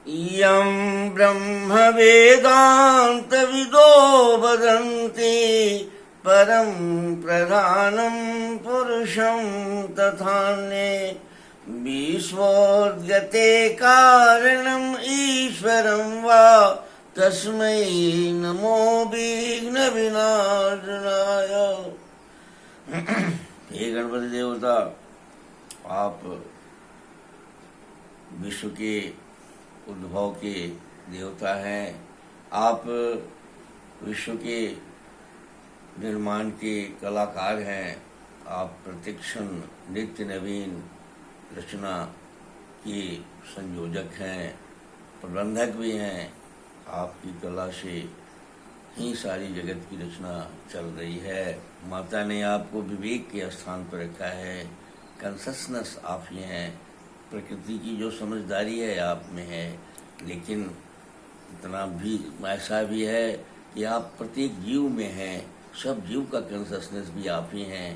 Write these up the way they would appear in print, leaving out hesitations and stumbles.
इयं ब्रह्म वेदांत विदो वदन्ति परं प्रधानं पुरुषं तथान्ये विश्वोद्गते कारणम् ईश्वरं वा तस्मै नमो विघ्न विनाशनाय। हे गणपति देवता, आप विश्व के उद्भव के देवता हैं। आप विश्व के निर्माण के कलाकार हैं। आप प्रतिक्षण नित्य नवीन रचना के संयोजक हैं, प्रबंधक भी हैं। आपकी कला से ही सारी जगत की रचना चल रही है। माता ने आपको विवेक के स्थान पर रखा है। कॉन्शसनेस आप ही हैं। प्रकृति की जो समझदारी है आप में है, लेकिन इतना भी ऐसा भी है कि आप प्रत्येक जीव में हैं। सब जीव का कॉन्शसनेस भी आप ही हैं।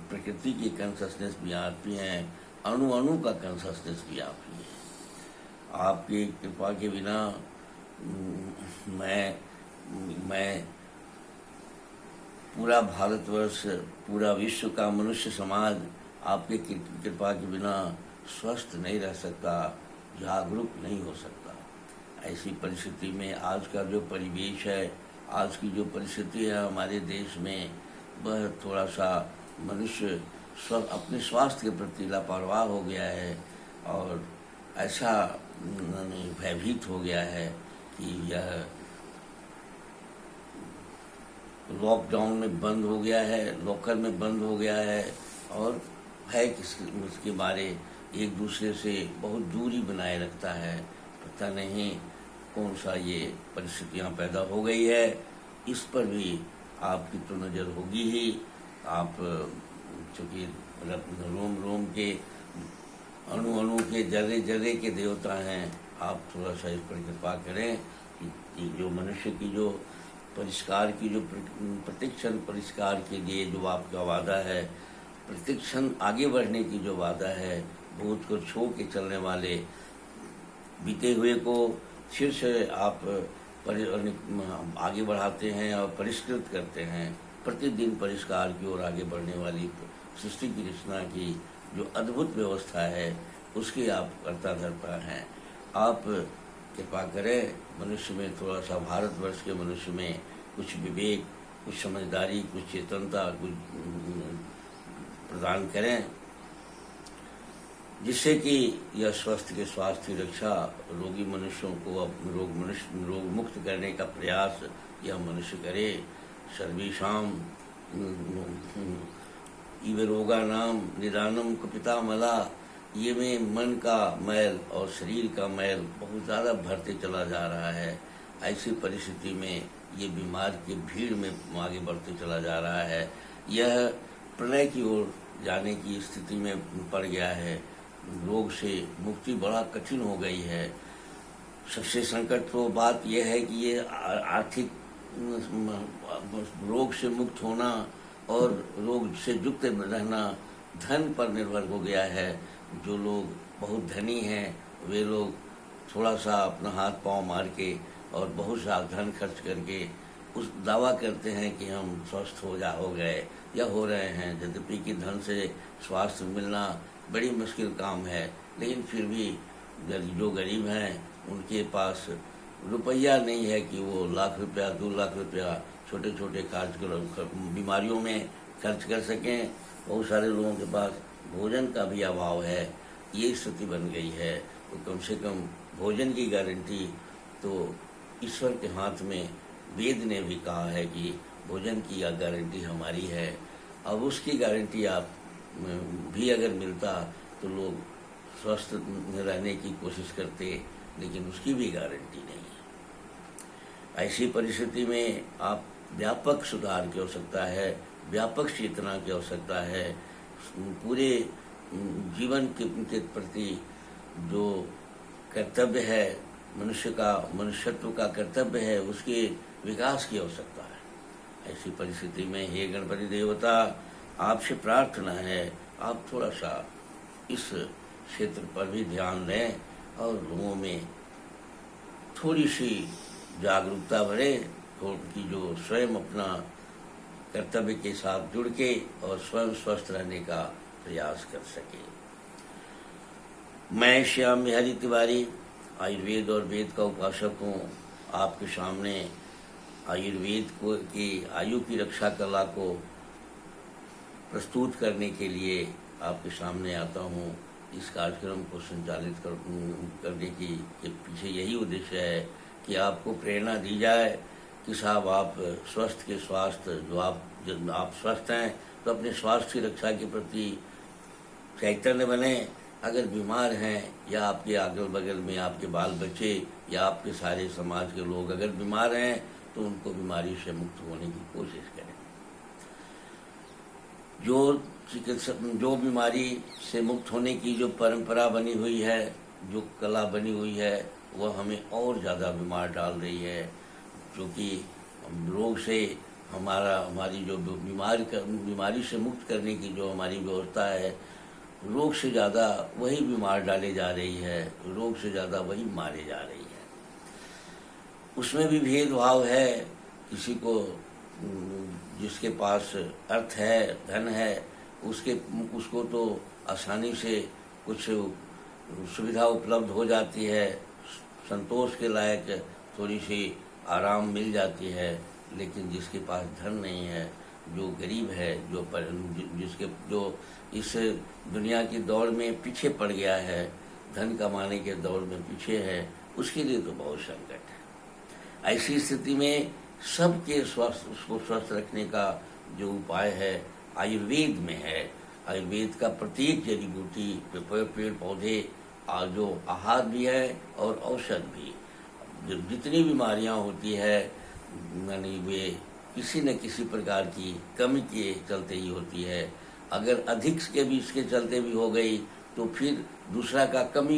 प्रकृति की कॉन्शसनेस भी आप ही हैं। अणु अणु का कॉन्शसनेस भी आप ही है। आपकी कृपा के बिना मैं पूरा भारतवर्ष, पूरा विश्व का मनुष्य समाज आपके कृपा के बिना स्वस्थ नहीं रह सकता, जागरूक नहीं हो सकता। ऐसी परिस्थिति में आज का जो परिवेश है, आज की जो परिस्थिति है हमारे देश में, वह थोड़ा सा मनुष्य अपने स्वास्थ्य के प्रति लापरवाह हो गया है और ऐसा भयभीत हो गया है कि यह लॉकडाउन में बंद हो गया है, लॉकर में बंद हो गया है और है उसके बारे एक दूसरे से बहुत दूरी बनाए रखता है। पता नहीं कौन सा ये परिस्थितियाँ पैदा हो गई है। इस पर भी आपकी तो नज़र होगी ही। आप चूँकि रोम रोम के अणु अणु के जर्रे जर्रे के देवता हैं, आप थोड़ा सा इस पर कृपा करें कि जो मनुष्य की जो परिष्कार की जो प्रतिक्षण परिष्कार के लिए जो आपका वादा है, प्रतिक्षण आगे बढ़ने की जो वादा है, भूत को छो के चलने वाले बीते हुए को फिर से आप आगे बढ़ाते हैं और परिष्कृत करते हैं। प्रतिदिन परिष्कार की ओर आगे बढ़ने वाली सृष्टि की रचना की जो अद्भुत व्यवस्था है, उसकी आप कर्ता धर्ता हैं। आप कृपा करें, मनुष्य में थोड़ा सा, भारतवर्ष के मनुष्य में कुछ विवेक, कुछ समझदारी, कुछ चेतनता कुछ प्रदान करें, जिससे कि यह स्वास्थ्य की रक्षा, रोगी मनुष्यों को रोग मुक्त करने का प्रयास यह मनुष्य करे। सर्वेषां इव रोगानां निदानं कुपिता मला। ये में मन का मैल और शरीर का मैल बहुत ज़्यादा भरते चला जा रहा है। ऐसी परिस्थिति में ये बीमार की भीड़ में आगे बढ़ते चला जा रहा है। यह प्रलय की ओर जाने की स्थिति में पड़ गया है। रोग से मुक्ति बड़ा कठिन हो गई है। सबसे संकट तो बात यह है कि ये आर्थिक रोग से मुक्त होना और रोग से युक्त रहना धन पर निर्भर हो गया है। जो लोग बहुत धनी हैं वे लोग थोड़ा सा अपना हाथ पांव मार के और बहुत सा धन खर्च करके उस दावा करते हैं कि हम स्वस्थ हो गए या हो रहे हैं। यद्यपि कि धन से स्वास्थ्य मिलना बड़ी मुश्किल काम है, लेकिन फिर भी जो गरीब हैं उनके पास रुपया नहीं है कि वो लाख रुपया 2 लाख रुपया छोटे छोटे बीमारियों में खर्च कर सकें। बहुत सारे लोगों के पास भोजन का भी अभाव है। ये स्थिति बन गई है। तो कम से कम भोजन की गारंटी तो ईश्वर के हाथ में, वेद ने भी कहा है कि भोजन की यह गारंटी हमारी है। अब उसकी गारंटी आप भी अगर मिलता तो लोग स्वस्थ रहने की कोशिश करते, लेकिन उसकी भी गारंटी नहीं है। ऐसी परिस्थिति में आप व्यापक सुधार की आवश्यकता है, व्यापक चेतना की आवश्यकता है। पूरे जीवन के प्रति जो कर्तव्य है, मनुष्यत्व का कर्तव्य है, उसके विकास की आवश्यकता है। ऐसी परिस्थिति में हे गणपति देवता, आपसे प्रार्थना है आप थोड़ा सा इस क्षेत्र पर भी ध्यान दें और लोगों में थोड़ी सी जागरूकता बढ़े, कि जो स्वयं अपना कर्तव्य के साथ जुड़ के और स्वयं स्वस्थ रहने का प्रयास कर सके। मैं श्याम बिहारी तिवारी आयुर्वेद और वेद का उपासक हूँ। आपके सामने आयुर्वेद को की आयु की रक्षा कला को प्रस्तुत करने के लिए आपके सामने आता हूँ। इस कार्यक्रम को संचालित करने की के पीछे यही उद्देश्य है कि आपको प्रेरणा दी जाए कि साहब आप स्वस्थ के स्वास्थ्य जब आप स्वस्थ हैं तो अपने स्वास्थ्य की रक्षा के प्रति चैतन्य बने। अगर बीमार हैं या आपके अगल बगल में आपके बाल बच्चे या आपके सारे समाज के लोग अगर बीमार हैं तो उनको बीमारी से मुक्त होने की कोशिश करें। जो बीमारी से मुक्त होने की जो परंपरा बनी हुई है, जो कला बनी हुई है, वह हमें और ज़्यादा बीमार डाल रही है। क्योंकि रोग से हमारी जो बीमारी से मुक्त करने की जो हमारी व्यवस्था है, रोग से ज़्यादा वही बीमार डाले जा रही है, रोग से ज़्यादा वही मारे जा रही है। उसमें भी भेदभाव है। किसी को जिसके पास अर्थ है, धन है, उसको तो आसानी से कुछ सुविधा उपलब्ध हो जाती है, संतोष के लायक थोड़ी सी आराम मिल जाती है। लेकिन जिसके पास धन नहीं है, जो गरीब है, जो इस दुनिया की दौड़ में पीछे पड़ गया है, धन कमाने के दौड़ में पीछे है, उसके लिए तो बहुत संकट है। ऐसी स्थिति में सबके उसको स्वस्थ रखने का जो उपाय है आयुर्वेद में है। आयुर्वेद का प्रत्येक जड़ी बूटी, पेड़ पौधे जो आहार भी है और औषध भी, जितनी बीमारियां होती है यानी वे किसी न किसी प्रकार की कमी के चलते ही होती है। अगर अधिक के भी इसके चलते भी हो गई तो फिर दूसरा का कमी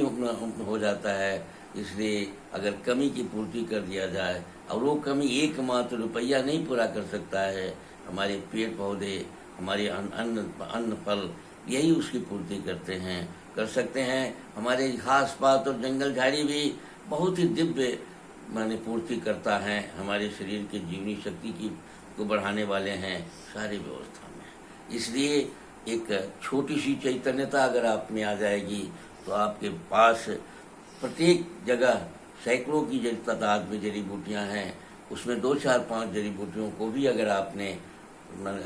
हो जाता है। इसलिए अगर कमी की पूर्ति कर दिया जाए, और वो कमी एकमात्र रुपया नहीं पूरा कर सकता है, हमारे पेड़ पौधे, हमारे अन्न फल यही उसकी पूर्ति कर सकते हैं। हमारे घास पात और जंगल झाड़ी भी बहुत ही दिव्य पूर्ति करता है, हमारे शरीर की जीवनी शक्ति को बढ़ाने वाले हैं सारी व्यवस्था में। इसलिए एक छोटी सी चैतन्यता अगर आप में आ जाएगी तो आपके पास प्रत्येक जगह सैकड़ों की तादाद में जड़ी बूटियाँ हैं। उसमें 2, 4, 5 जड़ी बूटियों को भी अगर आपने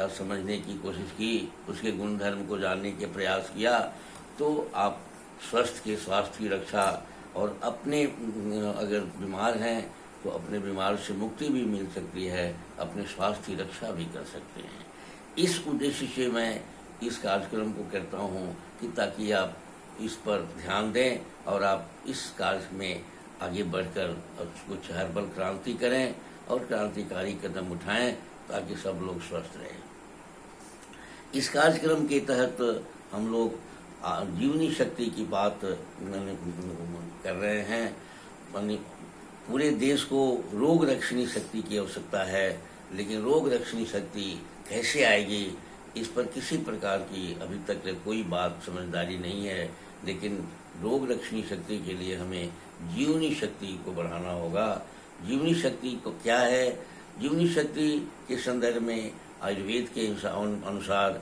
समझने की कोशिश की, उसके गुणधर्म को जानने के प्रयास किया, तो आप स्वास्थ्य की रक्षा और अपने अगर बीमार हैं तो अपने बीमार से मुक्ति भी मिल सकती है, अपने स्वास्थ्य की रक्षा भी कर सकते हैं। इस उद्देश्य से मैं इस कार्यक्रम को करता हूँ कि ताकि आप इस पर ध्यान दें और आप इस कार्य में आगे बढ़कर कुछ हर्बल क्रांति करें और क्रांतिकारी कदम उठाएं ताकि सब लोग स्वस्थ रहें। इस कार्यक्रम के तहत हम लोग जीवनी शक्ति की बात कर रहे हैं। पूरे देश को रोग रक्षणी शक्ति की आवश्यकता है, लेकिन रोग रक्षणी शक्ति कैसे आएगी इस पर किसी प्रकार की अभी तक कोई बात समझदारी नहीं है। लेकिन रोग रक्षणी शक्ति के लिए हमें जीवनी शक्ति को बढ़ाना होगा। जीवनी शक्ति को क्या है? जीवनी शक्ति के संदर्भ में आयुर्वेद के अनुसार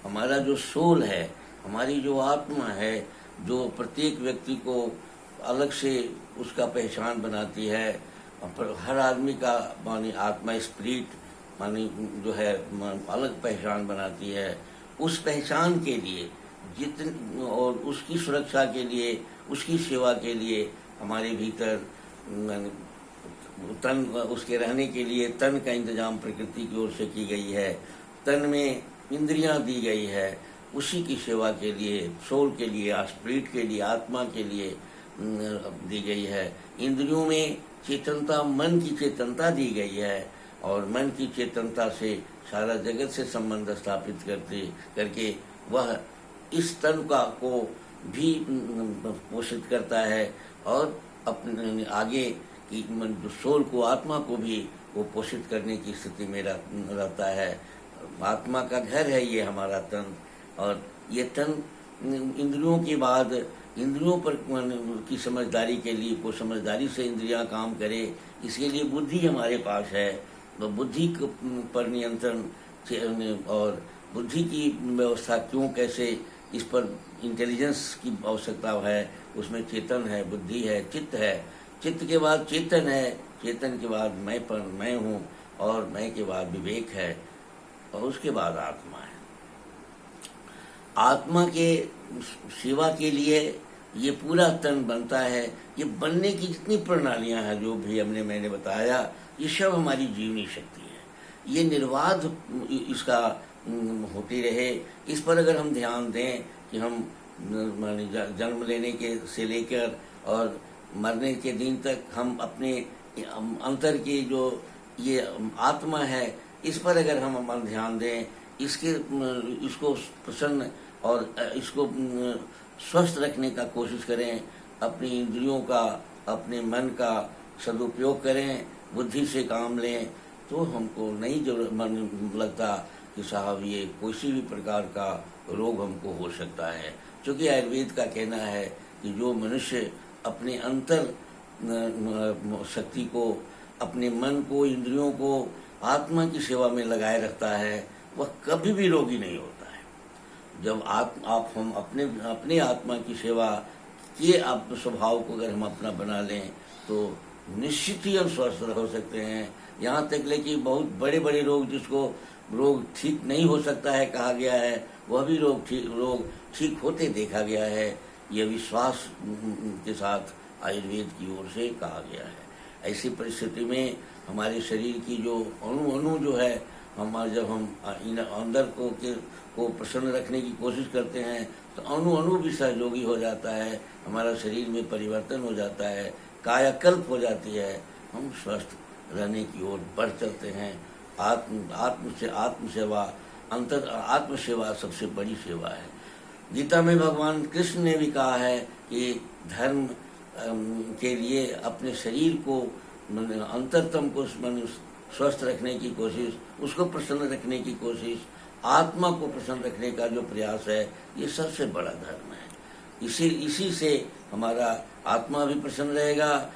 हमारा जो सोल है, हमारी जो आत्मा है, जो प्रत्येक व्यक्ति को अलग से उसका पहचान बनाती है। हर आदमी का आत्मा स्पिरिट जो है अलग पहचान बनाती है। उस पहचान के लिए और उसकी सुरक्षा के लिए, उसकी सेवा के लिए हमारे भीतर तन, उसके रहने के लिए तन का इंतजाम प्रकृति की ओर से की गई है। तन में इंद्रियां दी गई है, उसी की सेवा के लिए, सोल के लिए, स्पिरिट के लिए, आत्मा के लिए दी गई है। इंद्रियों में चेतनता, मन की चेतनता दी गई है और मन की चेतनता से सारा जगत से संबंध स्थापित करके वह इस तन को भी पोषित करता है और अपने आगे की जो सोल को, आत्मा को भी वो पोषित करने की स्थिति में रहता है। आत्मा का घर है ये हमारा तन, और ये तन इंद्रियों के बाद इंद्रियों पर की समझदारी के लिए को समझदारी से इंद्रियां काम करे, इसके लिए बुद्धि हमारे पास है। तो बुद्धि पर नियंत्रण और बुद्धि की व्यवस्था क्यों, कैसे, इस पर इंटेलिजेंस की आवश्यकता है। उसमें चेतन है, बुद्धि है, चित्त है, चित्त के बाद चेतन है, चेतन के बाद मैं हूँ, और मैं के बाद विवेक है, और उसके बाद आत्मा है। आत्मा के सेवा के लिए ये पूरा तन बनता है। ये बनने की जितनी प्रणालियां हैं, जो भी मैंने बताया, ये सब हमारी जीवनी शक्ति है। ये निर्बाध इसका होती रहे। इस पर अगर हम ध्यान दें कि हम जन्म लेने के से लेकर और मरने के दिन तक हम अपने अंतर की जो ये आत्मा है, इस पर अगर हम ध्यान दें, इसको प्रसन्न और इसको स्वस्थ रखने का कोशिश करें, अपनी इंद्रियों का, अपने मन का सदुपयोग करें, बुद्धि से काम लें, तो हमको नहीं जरूरत लगता कि साहब ये किसी भी प्रकार का रोग हमको हो सकता है। क्योंकि आयुर्वेद का कहना है कि जो मनुष्य अपने अंतर शक्ति को, अपने मन को, इंद्रियों को आत्मा की सेवा में लगाए रखता है, वह कभी भी रोगी नहीं होता है। जब हम अपने आत्मा की सेवा के आप स्वभाव को अगर हम अपना बना लें, तो निश्चित ही हम स्वस्थ हो सकते हैं। यहाँ तक लेकिन बहुत बड़े बड़े रोग, जिसको रोग ठीक नहीं हो सकता है कहा गया है, वह भी रोग ठीक होते देखा गया है। यह विश्वास के साथ आयुर्वेद की ओर से कहा गया है। ऐसी परिस्थिति में हमारे शरीर की जो अणु जो है, जब हम अंदर को प्रसन्न रखने की कोशिश करते हैं, तो अणु भी सहयोगी हो जाता है, हमारा शरीर में परिवर्तन हो जाता है, कायाकल्प हो जाती है, हम स्वस्थ रहने की ओर बढ़ चलते हैं। आत्म सेवा सबसे बड़ी सेवा है। गीता में भगवान कृष्ण ने भी कहा है कि धर्म के लिए अपने शरीर को, अंतरतम को स्वस्थ रखने की कोशिश, उसको प्रसन्न रखने की कोशिश, आत्मा को प्रसन्न रखने का जो प्रयास है, ये सबसे बड़ा धर्म है। इसी से हमारा आत्मा भी प्रसन्न रहेगा,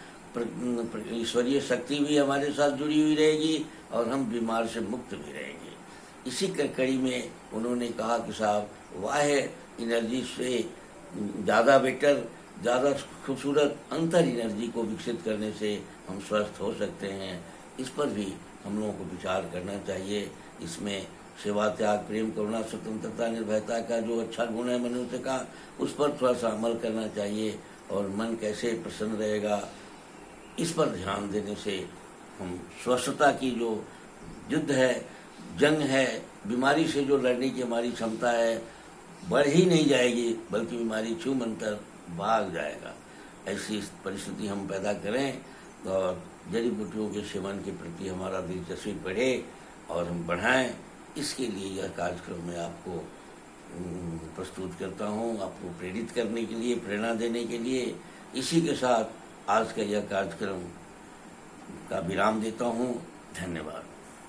ईश्वरीय शक्ति भी हमारे साथ जुड़ी हुई रहेगी, और हम बीमार से मुक्त भी रहेंगे। इसी कड़ी में उन्होंने कहा कि साहब, वाह्य एनर्जी से ज़्यादा बेटर, ज़्यादा खूबसूरत अंतर एनर्जी को विकसित करने से हम स्वस्थ हो सकते हैं। इस पर भी हम लोगों को विचार करना चाहिए। इसमें सेवा, त्याग, प्रेम, करुणा, स्वतंत्रता, निर्भयता का जो अच्छा गुण है मनुष्य का, उस पर थोड़ा सा अमल करना चाहिए। और मन कैसे प्रसन्न रहेगा, इस पर ध्यान देने से हम स्वस्थता की जो युद्ध है, जंग है, बीमारी से जो लड़ने की हमारी क्षमता है, बढ़ ही नहीं जाएगी, बल्कि बीमारी छूमंतर भाग जाएगा। ऐसी परिस्थिति हम पैदा करें, और जड़ी बूटियों के सेवन के प्रति हमारा दिलचस्पी बढ़े और हम बढ़ाएं। इसके लिए यह कार्यक्रम मैं आपको प्रस्तुत करता हूं, आपको प्रेरित करने के लिए, प्रेरणा देने के लिए। इसी के साथ आज का यह कार्यक्रम का विराम देता हूं। धन्यवाद।